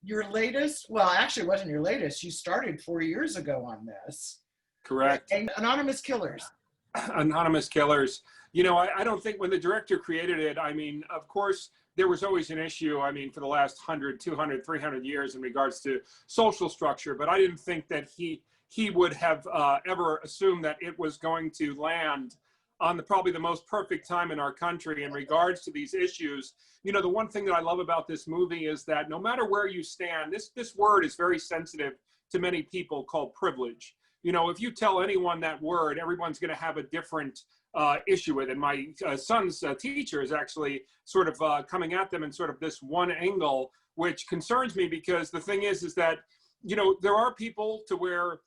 your latest, well, actually it wasn't your latest. You started 4 years ago on this. Correct. And Anonymous Killers. Anonymous Killers. You know, I don't think when the director created it, I mean, of course, there was always an issue, I mean, for the last 100, 200, 300 years in regards to social structure, but I didn't think that he would have ever assumed that it was going to land on probably the most perfect time in our country in regards to these issues. You know, the one thing that I love about this movie is that no matter where you stand, this word is very sensitive to many people, called privilege. You know, if you tell anyone that word, everyone's going to have a different issue with it. And my son's teacher is actually sort of coming at them in sort of this one angle, which concerns me, because the thing is that, you know, there are people to where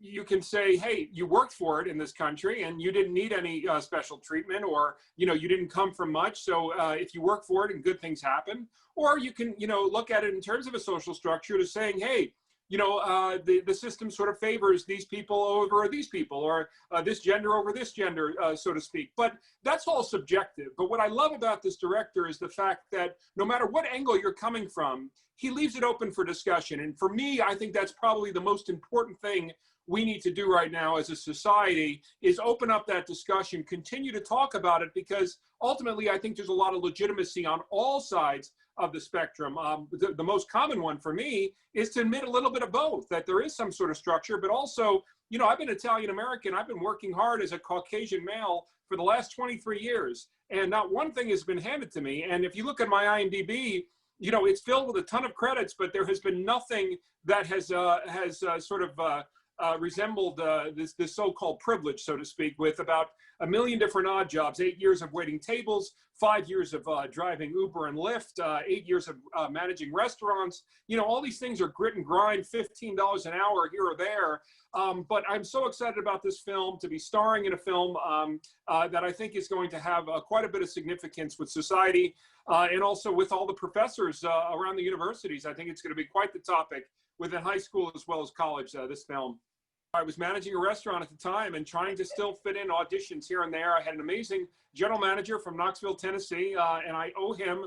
you can say, hey, you worked for it in this country and you didn't need any special treatment, or, you know, you didn't come from much. So if you work for it and good things happen, or you can, you know, look at it in terms of a social structure to saying, hey, you know, the system sort of favors these people over these people, or this gender over this gender, so to speak. But that's all subjective. But what I love about this director is the fact that no matter what angle you're coming from, he leaves it open for discussion. And for me, I think that's probably the most important thing we need to do right now as a society, is open up that discussion, continue to talk about it, because ultimately I think there's a lot of legitimacy on all sides of the spectrum. The most common one for me is to admit a little bit of both, that there is some sort of structure, but also, you know, I've been Italian American, I've been working hard as a Caucasian male for the last 23 years, and not one thing has been handed to me. And if you look at my IMDb, you know, it's filled with a ton of credits, but there has been nothing that has sort of resembled this so-called privilege, so to speak, with about 1 million different odd jobs, 8 years of waiting tables, 5 years of driving Uber and Lyft, 8 years of managing restaurants. You know, all these things are grit and grind, $15 an hour here or there. But I'm so excited about this film, to be starring in a film that I think is going to have quite a bit of significance with society, and also with all the professors around the universities. I think it's going to be quite the topic within high school as well as college, this film. I was managing a restaurant at the time and trying to still fit in auditions here and there. I had an amazing general manager from Knoxville, Tennessee, and I owe him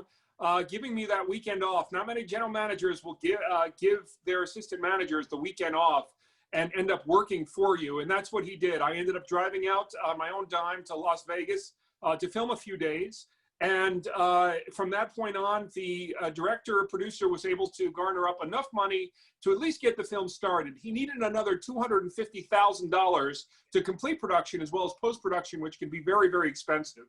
giving me that weekend off. Not many general managers will give their assistant managers the weekend off and end up working for you, and that's what he did. I ended up driving out on my own dime to Las Vegas to film a few days. And from that point on, the director or producer was able to garner up enough money to at least get the film started. He needed another $250,000 to complete production as well as post-production, which can be very, very expensive.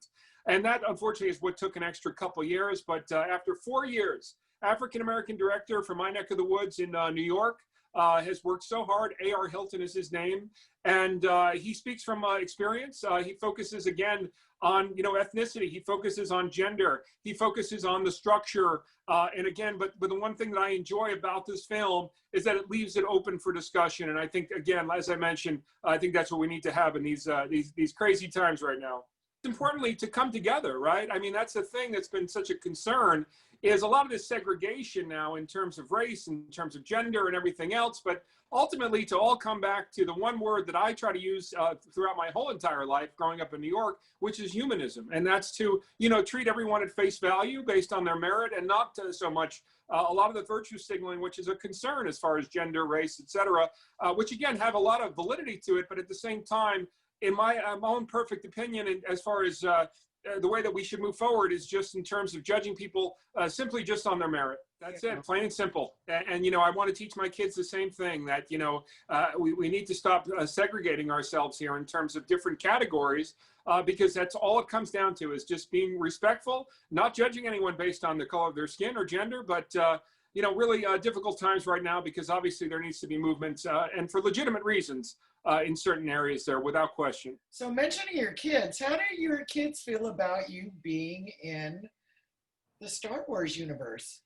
And that, unfortunately, is what took an extra couple of years. But after 4 years, African-American director from my neck of the woods in New York, has worked so hard. A.R. Hilton is his name. And he speaks from experience. He focuses, again, on, you know, ethnicity. He focuses on gender. He focuses on the structure. And again, but the one thing that I enjoy about this film is that it leaves it open for discussion. And I think, again, as I mentioned, I think that's what we need to have in these crazy times right now. Importantly, to come together, right? I mean, that's the thing that's been such a concern, is a lot of this segregation now in terms of race, in terms of gender and everything else, but ultimately to all come back to the one word that I try to use throughout my whole entire life growing up in New York, which is humanism. And that's to, you know, treat everyone at face value based on their merit, and not so much a lot of the virtue signaling, which is a concern as far as gender, race, etc., which again have a lot of validity to it, but at the same time, in my own perfect opinion, and as far as the way that we should move forward is just in terms of judging people simply just on their merit. That's it, plain and simple. And you know, I want to teach my kids the same thing, that, you know, we need to stop segregating ourselves here in terms of different categories, because that's all it comes down to, is just being respectful, not judging anyone based on the color of their skin or gender, but you know, really difficult times right now, because obviously there needs to be movements and for legitimate reasons in certain areas there, without question. So mentioning your kids, how do your kids feel about you being in the Star Wars universe?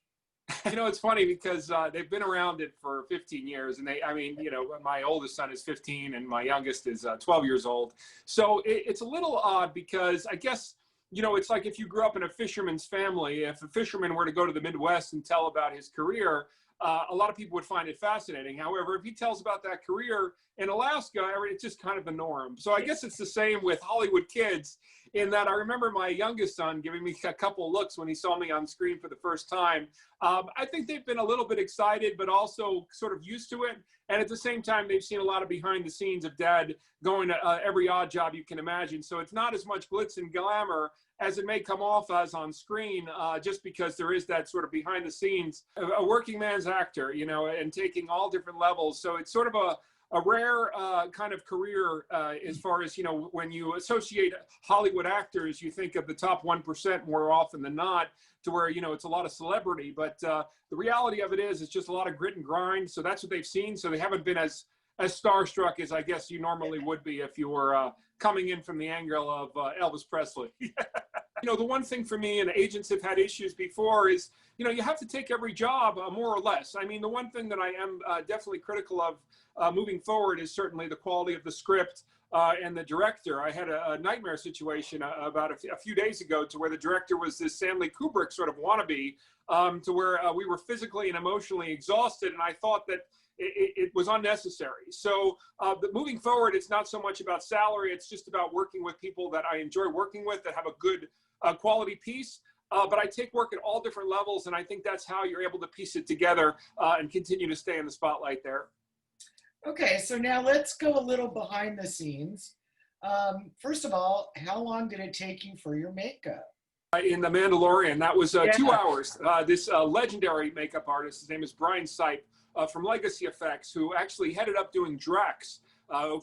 You know, it's funny because they've been around it for 15 years. And I mean, you know, my oldest son is 15 and my youngest is 12 years old. So it's a little odd, because I guess, you know, it's like if you grew up in a fisherman's family, if a fisherman were to go to the Midwest and tell about his career, a lot of people would find it fascinating. However, if he tells about that career in Alaska, it's just kind of the norm. So I guess it's the same with Hollywood kids. in that I remember my youngest son giving me a couple looks when he saw me on screen for the first time. I think they've been a little bit excited, but also sort of used to it. And at the same time, they've seen a lot of behind the scenes of Dad going to every odd job you can imagine. So it's not as much glitz and glamour as it may come off as on screen, just because there is that sort of behind the scenes, a working man's actor, you know, and taking all different levels. So it's sort of a rare kind of career as far as, you know, when you associate Hollywood actors, you think of the top 1% more often than not, to where, you know, it's a lot of celebrity. But the reality of it is, it's just a lot of grit and grind. So that's what they've seen. So they haven't been as starstruck as I guess you normally would be if you were coming in from the angle of Elvis Presley. You know, the one thing for me, and agents have had issues before, is, you know, you have to take every job more or less. I mean, the one thing that I am definitely critical of moving forward is certainly the quality of the script and the director. I had a nightmare situation about a few days ago, to where the director was this Stanley Kubrick sort of wannabe, to where we were physically and emotionally exhausted, and I thought that it was unnecessary. So but moving forward, it's not so much about salary, it's just about working with people that I enjoy working with, that have a good quality piece. But I take work at all different levels, and I think that's how you're able to piece it together and continue to stay in the spotlight there. Okay, so now let's go a little behind the scenes. First of all, how long did it take you for your makeup? In The Mandalorian, that was 2 hours. This legendary makeup artist, his name is Brian Sipe, from Legacy Effects, who actually headed up doing Drax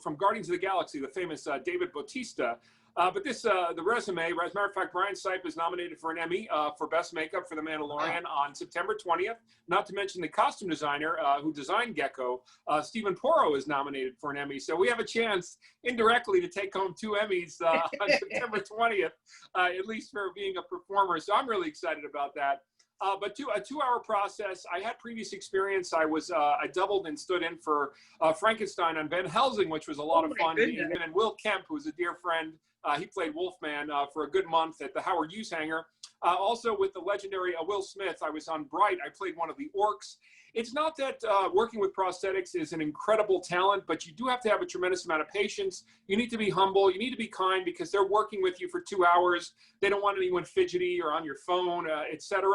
from Guardians of the Galaxy, the famous David Bautista. But this, the resume, as a matter of fact, Brian Sipe is nominated for an Emmy for Best Makeup for The Mandalorian on September 20th. Not to mention the costume designer who designed Gekko, Stephen Porro, is nominated for an Emmy. So we have a chance indirectly to take home 2 Emmys on September 20th, at least for being a performer. So I'm really excited about that. But a 2-hour process. I had previous experience. I doubled and stood in for Frankenstein on Van Helsing, which was a lot of fun. And Will Kemp, who's a dear friend, he played Wolfman for a good month at the Howard Hughes Hangar. Also with the legendary Will Smith, I was on Bright. I played one of the orcs. It's not that working with prosthetics is an incredible talent, but you do have to have a tremendous amount of patience. You need to be humble. You need to be kind, because they're working with you for 2 hours. They don't want anyone fidgety or on your phone, etc.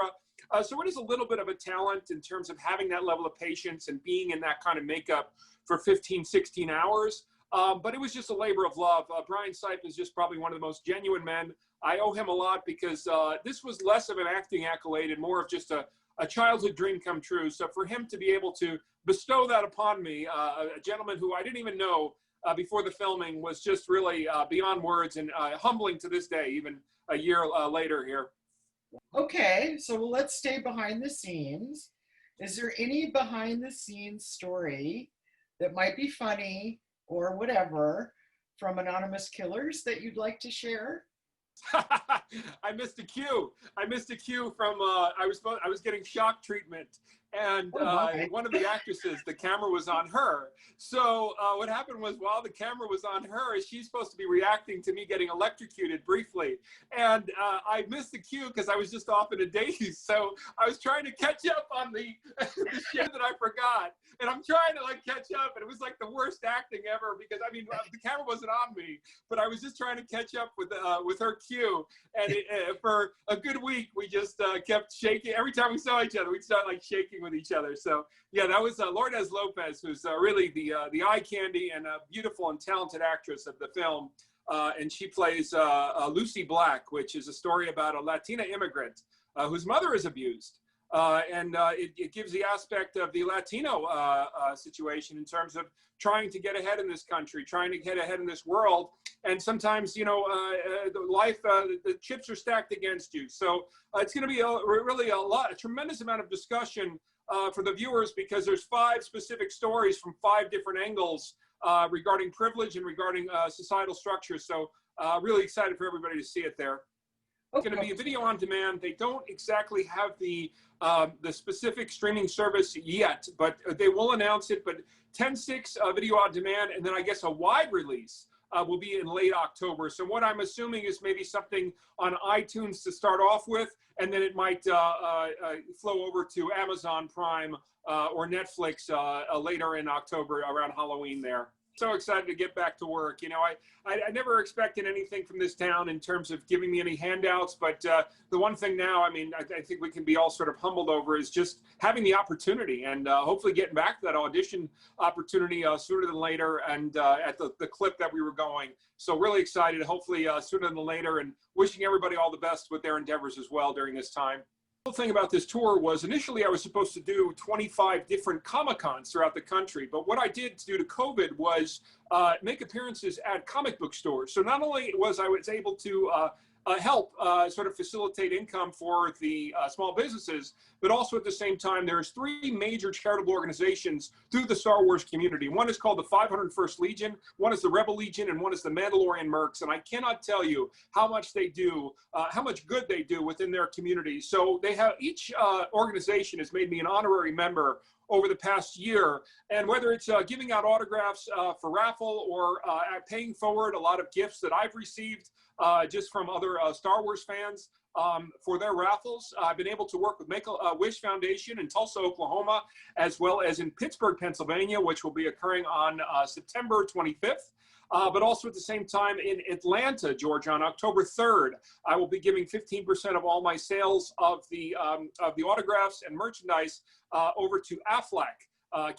So it is a little bit of a talent in terms of having that level of patience and being in that kind of makeup for 15, 16 hours. But it was just a labor of love. Brian Sipe is just probably one of the most genuine men. I owe him a lot, because this was less of an acting accolade and more of just a childhood dream come true. So for him to be able to bestow that upon me, a gentleman who I didn't even know before the filming, was just really beyond words, and humbling to this day, even a year later here. Okay, so let's stay behind the scenes. Is there any behind the scenes story that might be funny or whatever from Anonymous Killers that you'd like to share? I missed a cue. I missed a cue from I was getting shock treatment, and one of the actresses, the camera was on her. So what happened was, while the camera was on her, she's supposed to be reacting to me getting electrocuted briefly, and I missed the cue because I was just off in a daze. So I was trying to catch up on the shit that I forgot, and I'm trying to like catch up, and it was like the worst acting ever, because I mean the camera wasn't on me, but I was just trying to catch up with her cue, and for a good week we just kept shaking. Every time we saw each other, we'd start like shaking with each other. So yeah, that was Lourdes Lopez, who's really the eye candy and a beautiful and talented actress of the film, and she plays Lucy Black, which is a story about a Latina immigrant whose mother is abused. It gives the aspect of the Latino situation in terms of trying to get ahead in this country, trying to get ahead in this world. And sometimes, you know, the chips are stacked against you. So it's going to be a tremendous amount of discussion for the viewers, because there's 5 specific stories from 5 different angles regarding privilege and regarding societal structures. So really excited for everybody to see it there. It's going to be a video on demand. They don't exactly have the specific streaming service yet, but they will announce it. But 10/6 video on demand, and then I guess a wide release will be in late October. So what I'm assuming is maybe something on iTunes to start off with, and then it might flow over to Amazon Prime or Netflix later in October around Halloween there. So excited to get back to work. You know, I never expected anything from this town in terms of giving me any handouts, but the one thing now, I mean, I think we can be all sort of humbled over is just having the opportunity and hopefully getting back to that audition opportunity sooner than later and at the clip that we were going. So really excited, hopefully sooner than later, and wishing everybody all the best with their endeavors as well during this time. The thing about this tour was initially I was supposed to do 25 different Comic-Cons throughout the country, but what I did due to COVID was make appearances at comic book stores. So not only was I able to help sort of facilitate income for the small businesses, but also at the same time, there's 3 major charitable organizations through the Star Wars community. One is called the 501st Legion, one is the Rebel Legion, and one is the Mandalorian Mercs. And I cannot tell you how much they do, how much good they do within their community. So they have, each organization has made me an honorary member over the past year. And whether it's giving out autographs for raffle or paying forward a lot of gifts that I've received just from other Star Wars fans for their raffles. I've been able to work with Make-A-Wish Foundation in Tulsa, Oklahoma, as well as in Pittsburgh, Pennsylvania, which will be occurring on September 25th. But also at the same time in Atlanta, Georgia, on October 3rd, I will be giving 15% of all my sales of the autographs and merchandise over to AFLAC.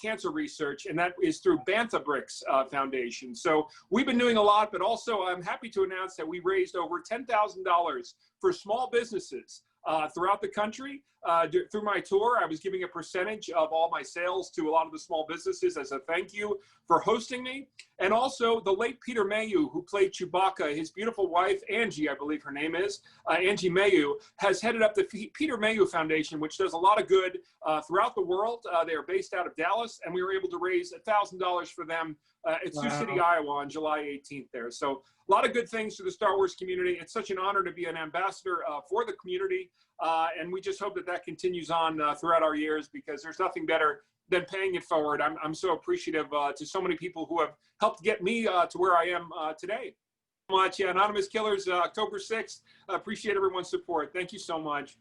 Cancer research, and that is through Bantha Bricks Foundation. So we've been doing a lot, but also I'm happy to announce that we raised over $10,000 for small businesses throughout the country. Through my tour, I was giving a percentage of all my sales to a lot of the small businesses as a thank you for hosting me. And also the late Peter Mayhew, who played Chewbacca, his beautiful wife, Angie, I believe her name is, Angie Mayhew, has headed up the Peter Mayhew Foundation, which does a lot of good throughout the world. They are based out of Dallas, and we were able to raise $1,000 for them at Sioux City, Iowa on July 18th there. So a lot of good things to the Star Wars community. It's such an honor to be an ambassador for the community. And we just hope that that continues on throughout our years, because there's nothing better than paying it forward. I'm so appreciative to so many people who have helped get me to where I am today. So much. Yeah, Anonymous Killers, October 6th. Appreciate everyone's support. Thank you so much.